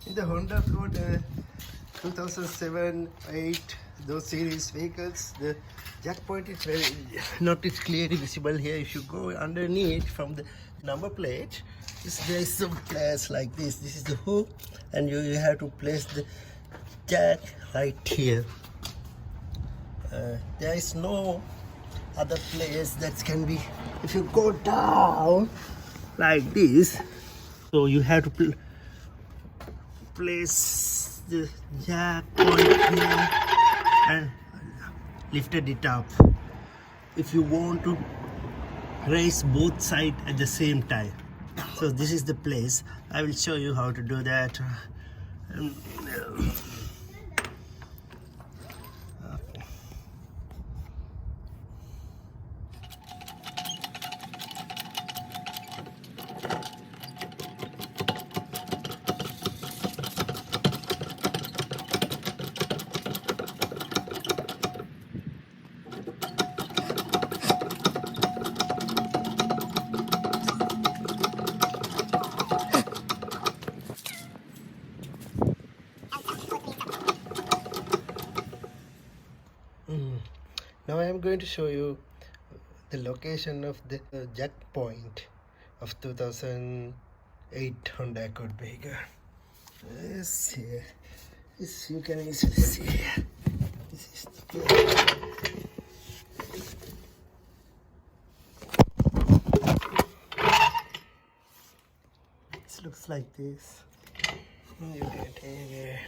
In the Honda Accord 2007, 8, those series vehicles, the jack point is very not it's clearly visible here. If you go underneath from the number plate, there is some place like this. This is the hook, and you have to place the jack right here. There is no other place that can be. If you go down like this, so you have to place the jack point here and lifted it up. If you want to raise both sides at the same time, so this is the place. I will show you how to do that. Now I am going to show you the location of the jack point of 2008 Honda Accord Vega. Yes, here. This you can easily see here. This is the This looks like this. You get here.